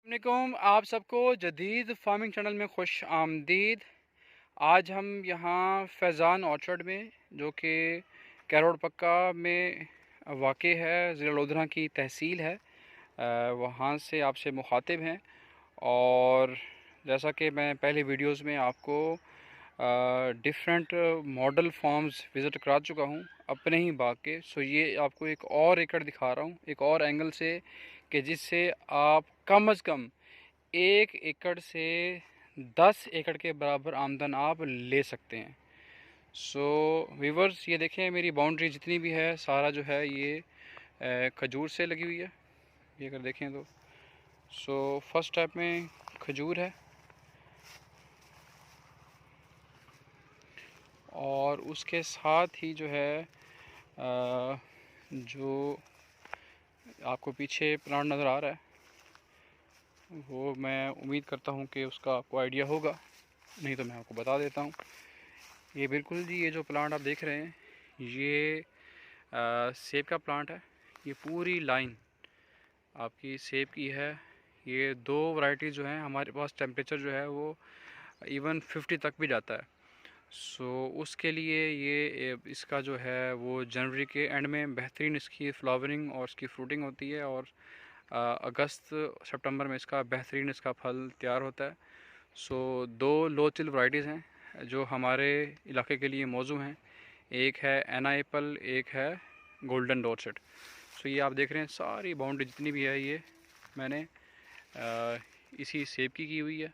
वालेकुम, आप सबको जदीद फार्मिंग चैनल में खुश आमदीद। आज हम यहाँ फैज़ान ऑर्चर्ड में जो कि कैरोड़ पक्का में वाक़ है, ज़िला लोधरा की तहसील है, वहाँ से आपसे मुखातिब हैं। और जैसा कि मैं पहले वीडियोस में आपको डिफरेंट मॉडल फार्म्स विज़िट करा चुका हूँ अपने ही बाग के। सो ये आपको एक और एकड़ दिखा रहा हूँ, एक और एंगल से, कि जिससे आप कम अज़ कम 1 एकड़ से 10 एकड़ के बराबर आमदन आप ले सकते हैं। सो व्यूवर्स, ये देखें, मेरी बाउंड्री जितनी भी है सारा जो है ये खजूर से लगी हुई है। ये अगर देखें तो फर्स्ट स्टेप में खजूर है, और उसके साथ ही जो है जो आपको पीछे प्लांट नज़र आ रहा है वो मैं उम्मीद करता हूँ कि उसका आपको आइडिया होगा, नहीं तो मैं आपको बता देता हूँ। ये बिल्कुल जी, ये जो प्लांट आप देख रहे हैं ये सेब का प्लांट है। ये पूरी लाइन आपकी सेब की है। ये दो वैरायटी जो हैं, हमारे पास टेम्परेचर जो है वो इवन 50 तक भी जाता है। उसके लिए ये इसका जो है वो जनवरी के एंड में बेहतरीन इसकी फ्लावरिंग और इसकी फ्रूटिंग होती है, और अगस्त सितंबर में इसका बेहतरीन इसका फल तैयार होता है। दो लो चिल वैरायटीज़ हैं जो हमारे इलाके के लिए मौजू हैं। एक है एना एप्पल, एक है गोल्डन डॉर्सेट। ये आप देख रहे हैं सारी बाउंड्री जितनी भी है ये मैंने इसी सेब की हुई है,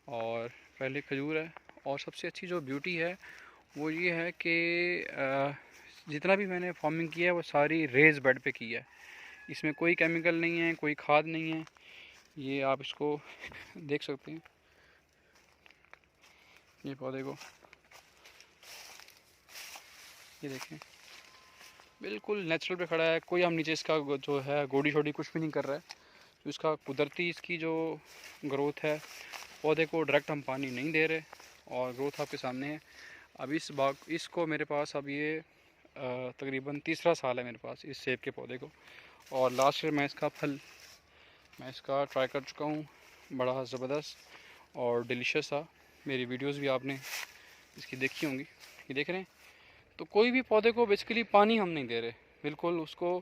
और पहले खजूर है। और सबसे अच्छी जो ब्यूटी है वो ये है कि जितना भी मैंने फार्मिंग किया है वो सारी रेज बेड पे की है। इसमें कोई केमिकल नहीं है, कोई खाद नहीं है। ये आप इसको देख सकते हैं, ये पौधे को ये देखें, बिल्कुल नेचुरल पे खड़ा है। कोई हम नीचे इसका जो है गोडी शोडी कुछ भी नहीं कर रहा है। तो इसका कुदरती इसकी जो ग्रोथ है, पौधे को डायरेक्ट हम पानी नहीं दे रहे, और ग्रोथ आपके सामने है। अब इस बाग इसको मेरे पास अब ये तकरीबन तीसरा साल है मेरे पास इस सेब के पौधे को। और लास्ट ईयर मैं इसका ट्राई कर चुका हूँ, बड़ा ज़बरदस्त और डिलीशियस था। मेरी वीडियोस भी आपने इसकी देखी होंगी। ये देख रहे हैं, तो कोई भी पौधे को बेसिकली पानी हम नहीं दे रहे, बिल्कुल उसको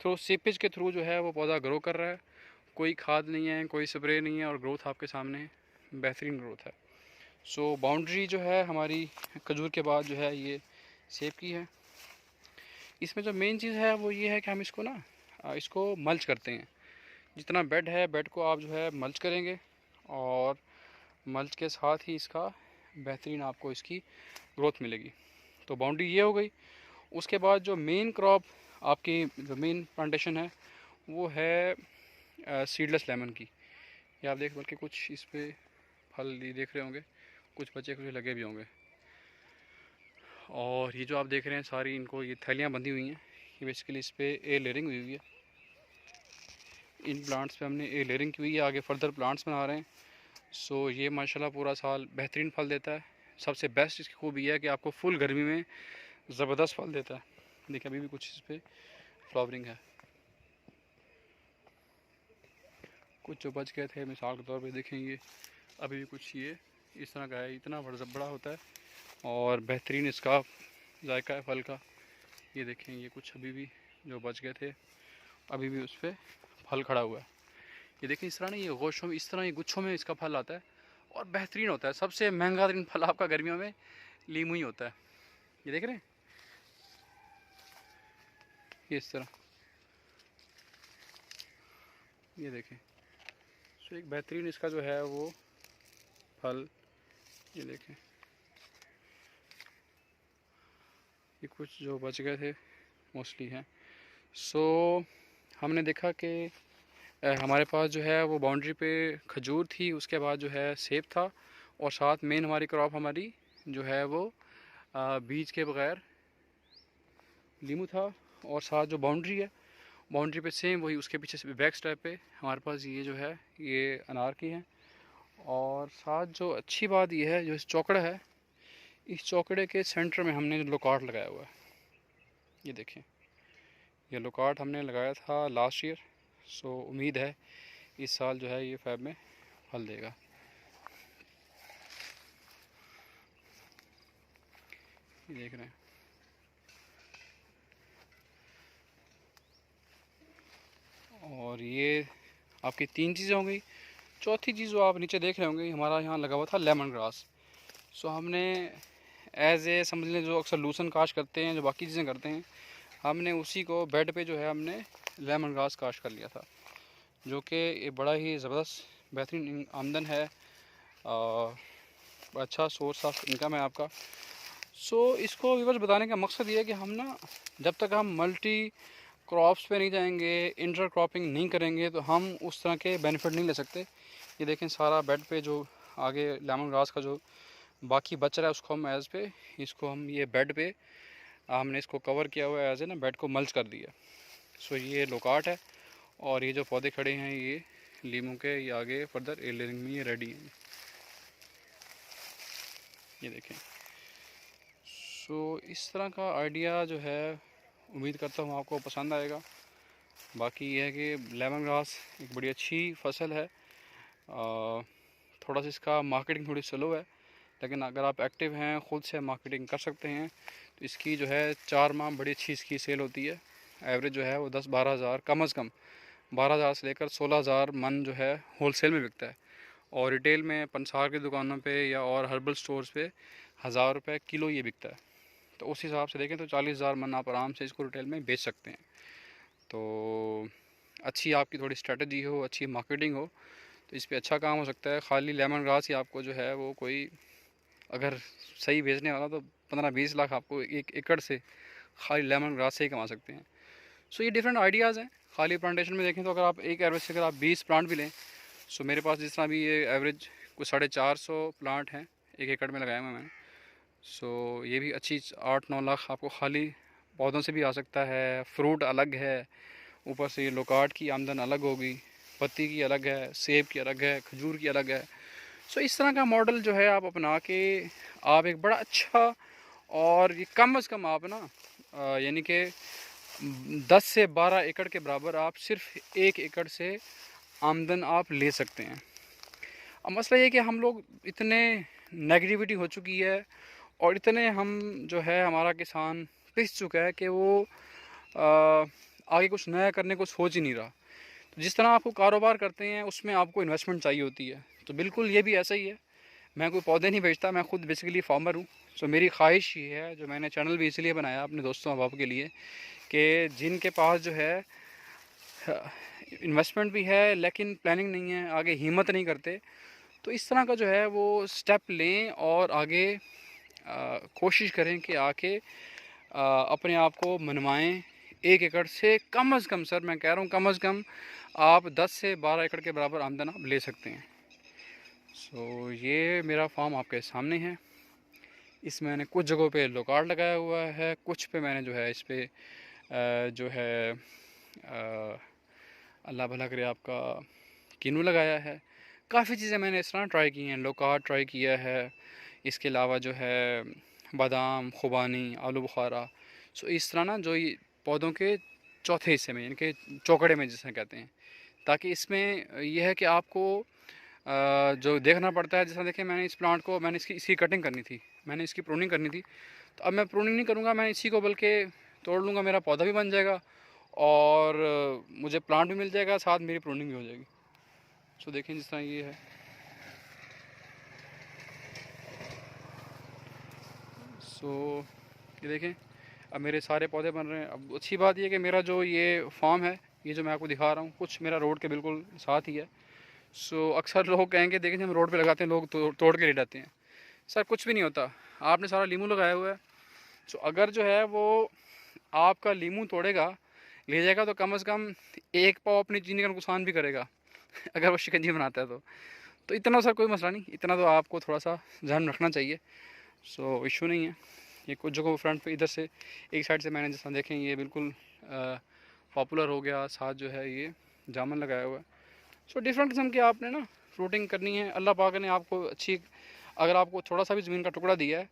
थ्रू सीपेज के थ्रू जो है वो पौधा ग्रो कर रहा है। कोई खाद नहीं है, कोई स्प्रे नहीं है, और ग्रोथ आपके सामने है, बेहतरीन ग्रोथ है। बाउंड्री जो है हमारी खजूर के बाद जो है ये सेब की है। इसमें जो मेन चीज़ है वो ये है कि हम इसको ना इसको मल्च करते हैं। जितना बेड है, बेड को आप जो है मल्च करेंगे, और मल्च के साथ ही इसका बेहतरीन आपको इसकी ग्रोथ मिलेगी। तो बाउंड्री ये हो गई। उसके बाद जो मेन क्रॉप आपकी जो मेन प्लांटेशन है वो है सीडलेस लेमन की। ये आप देख, बल्कि कुछ इस पर फल ये देख रहे होंगे, कुछ बच्चे कुछ लगे भी होंगे। और ये जो आप देख रहे हैं सारी इनको ये थैलियाँ बंधी हुई हैं, ये बेसिकली इस पर एयर लेयरिंग हुई है। इन प्लांट्स पे हमने एयर लेयरिंग की हुई है, आगे फर्दर प्लांट्स बना रहे हैं। ये माशाल्लाह पूरा साल बेहतरीन फल देता है। सबसे बेस्ट इसकी खूबी है कि आपको फुल गर्मी में ज़बरदस्त फल देता है। देखिए अभी भी कुछ इस पर फ्लावरिंग है, कुछ जो बच गए थे मिसाल के तौर पे देखें, ये अभी भी कुछ ये इस तरह का है। इतना बड़ा होता है और बेहतरीन इसका जायका है फल का। ये देखें, ये कुछ अभी भी जो बच गए थे, अभी भी उस पर फल खड़ा हुआ है। ये देखें, इस तरह नहीं, ये गोशों में, इस तरह ये गुच्छों में इसका फल आता है, और बेहतरीन होता है। सबसे महंगा तरीन फल आपका गर्मियों में लीमू ही होता है। ये देख रहे हैं, ये इस तरह, ये देखें। एक बेहतरीन इसका जो है वो फल, ये देखें, ये कुछ जो बच गए थे मोस्टली हैं। हमने देखा कि हमारे पास जो है वो बाउंड्री पे खजूर थी, उसके बाद जो है सेब था, और साथ मेन हमारी क्रॉप हमारी जो है वो बीज के बगैर लीमू था। और साथ जो बाउंड्री है, बाउंड्री पे सेम वही उसके पीछे से बैक स्टेप पे हमारे पास ये जो है ये अनार की है। और साथ जो अच्छी बात ये है, जो इस चौकड़ा है, इस चौकड़े के सेंटर में हमने लोकार्ट लगाया हुआ है। ये देखें, ये लोकार्ट हमने लगाया था लास्ट ईयर। उम्मीद है इस साल जो है ये फ़ैब में फल देगा। ये देख रहे हैं। और ये आपकी 3 चीज़ें हो गई। चौथी चीज़ जो आप नीचे देख रहे होंगे, हमारा यहाँ लगा हुआ था लेमन ग्रास। सो हमने एज ए समझ लें जो अक्सर लूसन काश करते हैं, जो बाकी चीज़ें करते हैं, हमने उसी को बेड पे जो है हमने लेमन ग्रास काश कर लिया था, जो कि ये बड़ा ही ज़बरदस्त बेहतरीन आमदन है, अच्छा सोर्स ऑफ इनकम है आपका। सो इसको व्यूअर्स बताने का मकसद ये है कि हम ना जब तक हम मल्टी क्रॉप्स पे नहीं जाएंगे, इंटर क्रॉपिंग नहीं करेंगे, तो हम उस तरह के बेनिफिट नहीं ले सकते। ये देखें सारा बेड पे जो आगे लेमन ग्रास का जो बाकी बच रहा है उसको हम एज पे इसको हम ये बेड पे हमने इसको कवर किया हुआ है, एज ए ना बेड को मल्च कर दिया। सो ये लोकाट है और ये जो पौधे खड़े हैं ये लीमू के, ये आगे फर्दर एयरलिंग में ये रेडी हैं। ये देखें। सो इस तरह का आइडिया जो है उम्मीद करता हूँ आपको पसंद आएगा। बाकी ये है कि लेमन ग्रास एक बड़ी अच्छी फसल है। थोड़ा सा इसका मार्केटिंग थोड़ी स्लो है, लेकिन अगर आप एक्टिव हैं, ख़ुद से मार्केटिंग कर सकते हैं, तो इसकी जो है 4 माह बड़ी अच्छी इसकी सेल होती है। एवरेज जो है वो 10-12 हज़ार, कम अज़ कम 12 हज़ार से लेकर 16 हज़ार मन जो है होल सेल में बिकता है। और रिटेल में पंसार की दुकानों पे या और हर्बल स्टोर्स पे 1000 रुपये किलो ये बिकता है। तो उस हिसाब से देखें तो 40 हज़ार मन आप आराम से इसको रिटेल में बेच सकते हैं। तो अच्छी आपकी थोड़ी स्ट्रेटजी हो, अच्छी मार्केटिंग हो, तो इस पे अच्छा काम हो सकता है। खाली लेमन ग्रास ही आपको जो है वो कोई अगर सही बेचने वाला तो 15-20 लाख आपको 1 एकड़ से खाली लेमन ग्रास से ही कमा सकते हैं। सो ये डिफरेंट आइडियाज़ हैं। खाली प्लांटेशन में देखें तो अगर आप एक एवरेज से अगर आप 20 प्लांट भी लें, सो मेरे पास जिस तरह भी ये एवरेज कुछ 450 प्लांट हैं 1 एकड़ में लगाए हुए मैंने। सो ये भी अच्छी 8-9 लाख आपको खाली पौधों से भी आ सकता है। फ्रूट अलग है, ऊपर से ये लोकाट की आमदन अलग होगी, पत्ती की अलग है, सेब की अलग है, खजूर की अलग है। सो इस तरह का मॉडल जो है आप अपना के आप एक बड़ा अच्छा, और ये कम अज़ कम आप ना यानी कि 10 से 12 एकड़ के बराबर आप सिर्फ 1 एकड़ से आमदन आप ले सकते हैं। अब मसला ये कि हम लोग इतने नेगेटिविटी हो चुकी है और इतने हम जो है हमारा किसान पिस चुका है कि वो आगे कुछ नया करने को सोच ही नहीं रहा। तो जिस तरह आपको कारोबार करते हैं उसमें आपको इन्वेस्टमेंट चाहिए होती है, तो बिल्कुल ये भी ऐसा ही है। मैं कोई पौधे नहीं बेचता, मैं खुद बेसिकली फार्मर हूँ। सो मेरी ख्वाहिश ये है, जो मैंने चैनल भी इसलिए बनाया अपने दोस्तों अहबाब के लिए, कि जिनके पास जो है इन्वेस्टमेंट भी है लेकिन प्लानिंग नहीं है, आगे हिम्मत नहीं करते, तो इस तरह का जो है वो स्टेप लें और आगे कोशिश करें कि आके अपने आप को मनवाएं। 1 एकड़ से कम अज़ कम, सर मैं कह रहा हूँ कम अज़ कम आप 10 से 12 एकड़ के बराबर आमदन आप ले सकते हैं। सो ये मेरा फार्म आपके सामने है। इसमें मैंने कुछ जगहों पे लोकार्ड लगाया हुआ है, कुछ पे मैंने जो है इस पे जो है अल्लाह भला करे आपका किन्नू लगाया है। काफ़ी चीज़ें मैंने इस तरह ट्राई की हैं, लोकार्ड ट्राई किया है, इसके अलावा जो है बादाम, खुबानी, आलू बुखारा। सो इस तरह ना जो ये पौधों के चौथे हिस्से में यानी कि चौकड़े में जिसे कहते हैं, ताकि इसमें यह है कि आपको जो देखना पड़ता है। जैसा देखें मैंने इस प्लांट को मैंने इसकी कटिंग करनी थी, मैंने इसकी प्रूनिंग करनी थी, तो अब मैं प्रूनिंग नहीं करूँगा, मैं इसी को बल्कि तोड़ लूँगा, मेरा पौधा भी बन जाएगा और मुझे प्लांट भी मिल जाएगा, साथ मेरी प्रूनिंग भी हो जाएगी। सो देखें जिस तरह ये है। सो ये देखें अब मेरे सारे पौधे बन रहे हैं। अब अच्छी बात ये कि मेरा जो ये फार्म है, ये जो मैं आपको दिखा रहा हूँ, कुछ मेरा रोड के बिल्कुल साथ ही है। सो अक्सर लोग कहेंगे देखें हम रोड पे लगाते हैं, लोग तोड़ के ले जाते हैं। सर कुछ भी नहीं होता, आपने सारा लीमू लगाया हुआ है। सो अगर जो है वो आपका लीमू तोड़ेगा ले जाएगा, तो कम से कम 1 पाव अपनी चीनी का नुकसान भी करेगा अगर वो शिकंजी बनाता है तो इतना सर कोई मसला नहीं, इतना तो आपको थोड़ा सा ध्यान रखना चाहिए। सो इशू नहीं है। ये कुछ जगहों फ्रंट पे इधर से एक साइड से मैंने जैसा देखें ये बिल्कुल पॉपुलर हो गया, साथ जो है ये जामुन लगाया हुआ है। सो डिफरेंट किस्म की आपने ना फ्रूटिंग करनी है। अल्लाह पाक ने आपको अच्छी, अगर आपको थोड़ा सा भी ज़मीन का टुकड़ा दिया है,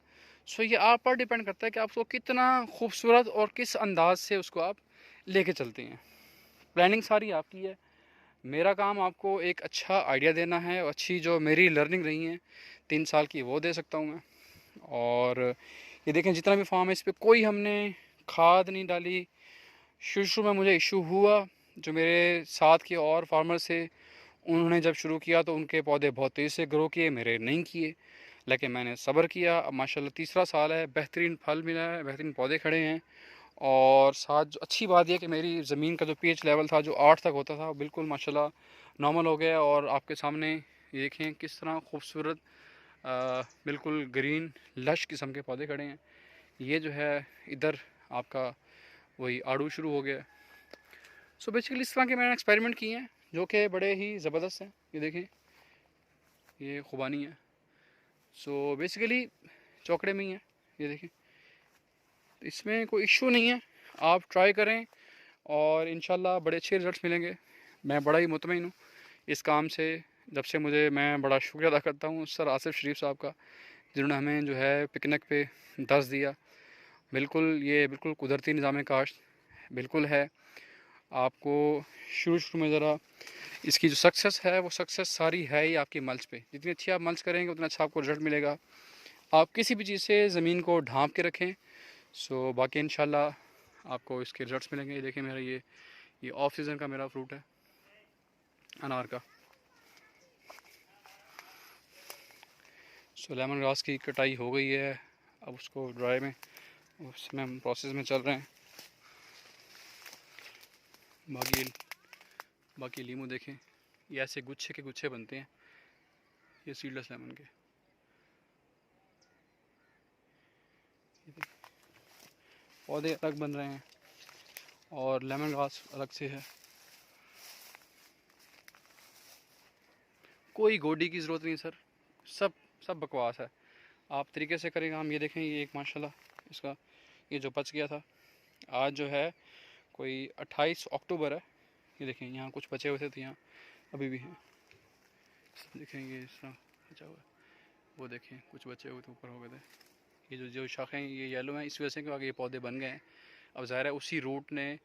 सो ये आप पर डिपेंड करता है कि आप उसको कितना खूबसूरत और किस अंदाज से उसको आप लेके चलते हैं। प्लानिंग सारी आपकी है। मेरा काम आपको एक अच्छा आइडिया देना है, और अच्छी जो मेरी लर्निंग रही है 3 साल की, वो दे सकता हूँ मैं। और ये देखें, जितना भी फार्म है इस पर कोई हमने खाद नहीं डाली। शुरू शुरू में मुझे इशू हुआ, जो मेरे साथ के और फार्मर थे उन्होंने जब शुरू किया तो उनके पौधे बहुत तेज़ से ग्रो किए, मेरे नहीं किए। लेकिन मैंने सब्र किया, अब माशाल्लाह तीसरा साल है, बेहतरीन फल मिला है, बेहतरीन पौधे खड़े हैं। और साथ जो अच्छी बात यह कि मेरी ज़मीन का जो पीएच लेवल था, जो 8 तक होता था, बिल्कुल माशाल्लाह नॉर्मल हो गया। और आपके सामने ये देखें किस तरह खूबसूरत बिल्कुल ग्रीन लश किस्म के पौधे खड़े हैं। ये जो है इधर आपका वही आड़ू शुरू हो गया। सो बेसिकली इस तरह के मैंने एक्सपेरिमेंट किए हैं जो कि बड़े ही ज़बरदस्त हैं। ये देखें, ये खुबानी है। सो बेसिकली चौकड़े में ही है, ये देखें, तो इसमें कोई इशू नहीं है। आप ट्राई करें और इंशाल्लाह बड़े अच्छे रिज़ल्ट्स मिलेंगे। मैं बड़ा ही मुतमईन हूँ इस काम से। जब से मुझे, मैं बड़ा शुक्रिया अदा करता हूँ सर आसिफ शरीफ साहब का, जिन्होंने हमें जो है पिकनिक पे दर्स दिया। बिल्कुल ये बिल्कुल कुदरती निज़ाम काश्त बिल्कुल है। आपको शुरू शुरू में ज़रा इसकी जो सक्सेस है, वो सक्सेस सारी है ही आपकी मल्च पे। जितनी अच्छी आप मल्च करेंगे उतना अच्छा आपको रिजल्ट मिलेगा। आप किसी भी चीज़ से ज़मीन को ढांप के रखें। सो बाकी इंशाल्लाह आपको इसके रिजल्ट्स मिलेंगे। ये देखें, मेरा ये ऑफ सीज़न का मेरा फ्रूट है अनार का। सो लेमन ग्रास की कटाई हो गई है, अब उसको ड्राई में, उसमें हम प्रोसेस में चल रहे हैं। बाकी लीमू देखें, ये ऐसे गुच्छे के गुच्छे बनते हैं, ये सीडलेस लेमन के। पौधे अलग बन रहे हैं और लेमन ग्रास अलग से है। कोई गोडी की ज़रूरत नहीं सर, सब सब बकवास है। आप तरीके से करेंगे हम। ये देखें, ये एक माशाल्लाह इसका ये जो बच गया था, आज जो है कोई 28 अक्टूबर है। ये देखें, यहाँ कुछ बचे हुए थे तो यहाँ अभी भी हैं। देखें ये इस तरह बचा हुआ है, वो देखें कुछ बचे हुए थे, ऊपर हो गए थे। ये जो शाखें ये येलो हैं, इस वजह से कि आगे ये पौधे बन गए हैं। अब ज़ाहिर है उसी रूट ने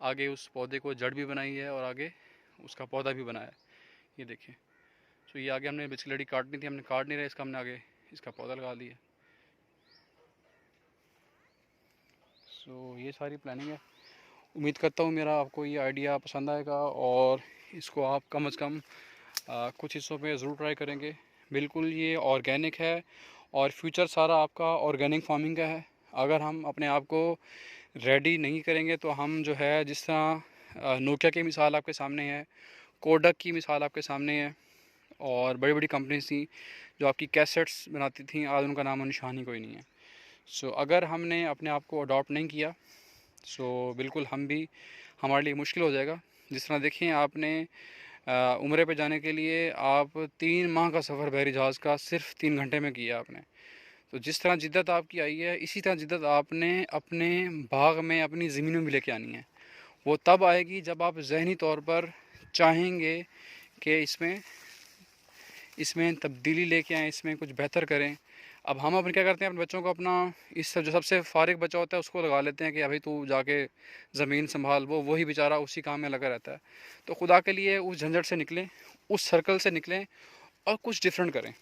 आगे उस पौधे को जड़ भी बनाई है और आगे उसका पौधा भी बनाया है। ये देखें, तो ये आगे हमने बिस्किलड़ी काटनी थी, हमने काट नहीं रहे, इसका हमने आगे इसका पौधा लगा दिया। सो ये सारी प्लानिंग है। उम्मीद करता हूँ मेरा आपको ये आइडिया पसंद आएगा और इसको आप कम से कम कुछ हिस्सों पे ज़रूर ट्राई करेंगे। बिल्कुल ये ऑर्गेनिक है और फ्यूचर सारा आपका ऑर्गेनिक फार्मिंग का है। अगर हम अपने आप को रेडी नहीं करेंगे तो हम जो है, जिस तरह नोकिया की मिसाल आपके सामने है, कोडक की मिसाल आपके सामने है, और बड़ी बड़ी कंपनीज थी जो आपकी कैसेट्स बनाती थी, आज उनका नामो निशान ही कोई नहीं है। सो अगर हमने अपने आप को अडॉप्ट नहीं किया, सो बिल्कुल हम भी, हमारे लिए मुश्किल हो जाएगा। जिस तरह देखें, आपने उम्रे पे जाने के लिए आप 3 माह का सफ़र बहरी जहाज़ का सिर्फ 3 घंटे में किया आपने। तो जिस तरह जिद्दत आपकी आई है, इसी तरह जिद्दत आपने अपने बाग में, अपनी ज़मीन में भी लेके आनी है। वो तब आएगी जब आप जहनी तौर पर चाहेंगे कि इसमें इसमें तब्दीली लेके आएँ, इसमें कुछ बेहतर करें। अब हम अपने क्या करते हैं, अपने बच्चों को अपना इस जो सबसे फारिग बच्चा होता है उसको लगा लेते हैं कि अभी तू जाके ज़मीन संभाल, वो वही बेचारा उसी काम में लगा रहता है। तो खुदा के लिए उस झंझट से निकलें, उस सर्कल से निकलें और कुछ डिफरेंट करें।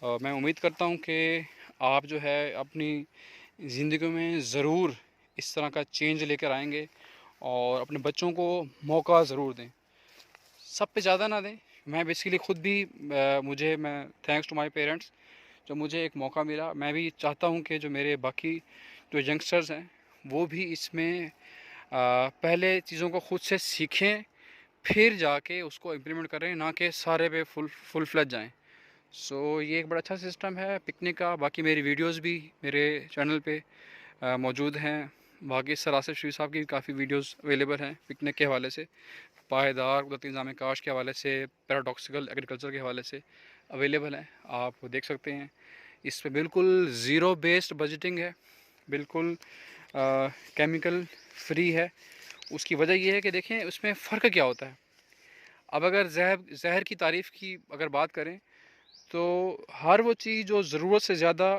मैं उम्मीद करता हूँ कि आप जो है अपनी ज़िंदगी में ज़रूर इस तरह का चेंज लेकर आएंगे और अपने बच्चों को मौका ज़रूर दें, सब पे ज़्यादा ना दें। मैं बेसिकली ख़ुद भी मैं थैंक्स टू माय पेरेंट्स, जो मुझे एक मौका मिला। मैं भी चाहता हूँ कि जो मेरे बाकी जो यंगस्टर्स हैं वो भी इसमें पहले चीज़ों को ख़ुद से सीखें, फिर जाके उसको इम्प्लीमेंट करें, ना कि सारे पे फुल फ्लेज जाएं। सो ये एक बड़ा अच्छा सिस्टम है पिकनिक का। बाकी मेरी वीडियोस भी मेरे चैनल पे मौजूद हैं। बाकी सर आसिफ शरीफ साहब की भी काफ़ी वीडियोस अवेलेबल हैं पिकनिक के हवाले से, पायदार कुदरती निज़ाम काश के हवाले से, पैराडॉक्सिकल एग्रीकल्चर के हवाले से अवेलेबल हैं, आप देख सकते हैं। इस पे बिल्कुल ज़ीरो बेस्ड बजटिंग है, बिल्कुल केमिकल फ्री है। उसकी वजह यह है कि देखें उसमें फ़र्क क्या होता है। अब अगर जहर की तारीफ़ की अगर बात करें तो हर वो चीज़ जो ज़रूरत से ज़्यादा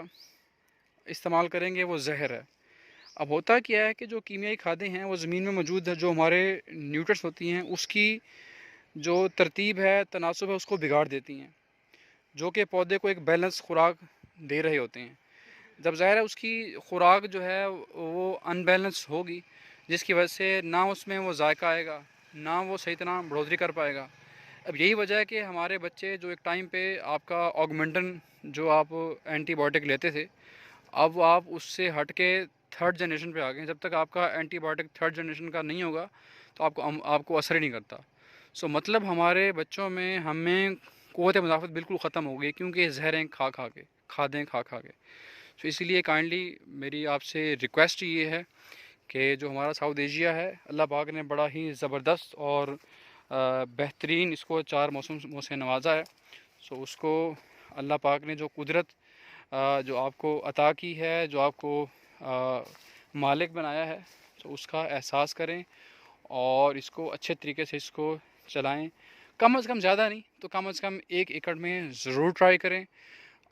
इस्तेमाल करेंगे वो जहर है। अब होता क्या है कि जो कीमियाई खादें हैं वो ज़मीन में मौजूद है, जो हमारे न्यूट्रिएंट्स होती हैं उसकी जो तरतीब है, तनासुब है, उसको बिगाड़ देती हैं, जो कि पौधे को एक बैलेंस खुराक दे रहे होते हैं। जब ज़ाहिर है उसकी खुराक जो है वो अनबैलेंस होगी, जिसकी वजह से ना उसमें वो जायका आएगा, ना वो सही तरह बढ़ोतरी कर पाएगा। अब यही वजह है कि हमारे बच्चे जो एक टाइम पे आपका ऑगमेंटन जो आप एंटीबायोटिक लेते थे, अब आप उससे हट के थर्ड जनरेशन पे आ गए। जब तक आपका एंटीबायोटिक थर्ड जनरेशन का नहीं होगा तो आपको असर ही नहीं करता। सो मतलब हमारे बच्चों में हमें क़ुव्वत मुदाफ़त बिल्कुल ख़त्म हो गई, क्योंकि ज़हरें खा खा के, खादें खा खा के। सो इसीलिए काइंडली मेरी आपसे रिक्वेस्ट ये है कि जो हमारा साउथ एशिया है, अल्लाह पाक ने बड़ा ही ज़बरदस्त और बेहतरीन इसको 4 मौसम से नवाजा है। सो उसको अल्लाह पाक ने जो कुदरत जो आपको अता की है, जो आपको मालिक बनाया है, तो उसका एहसास करें और इसको अच्छे तरीके से इसको चलाएं। कम से कम, ज़्यादा नहीं तो कम से कम 1 एकड़ में ज़रूर ट्राई करें।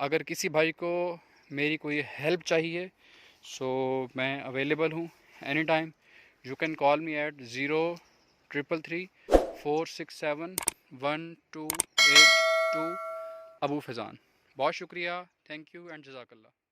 अगर किसी भाई को मेरी कोई हेल्प चाहिए, सो मैं अवेलेबल हूँ any time. You can call me at 0333 467 1282। Abu Faizan. बहुत शुक्रिया, थैंक यू एंड जज़ाकल्लाह।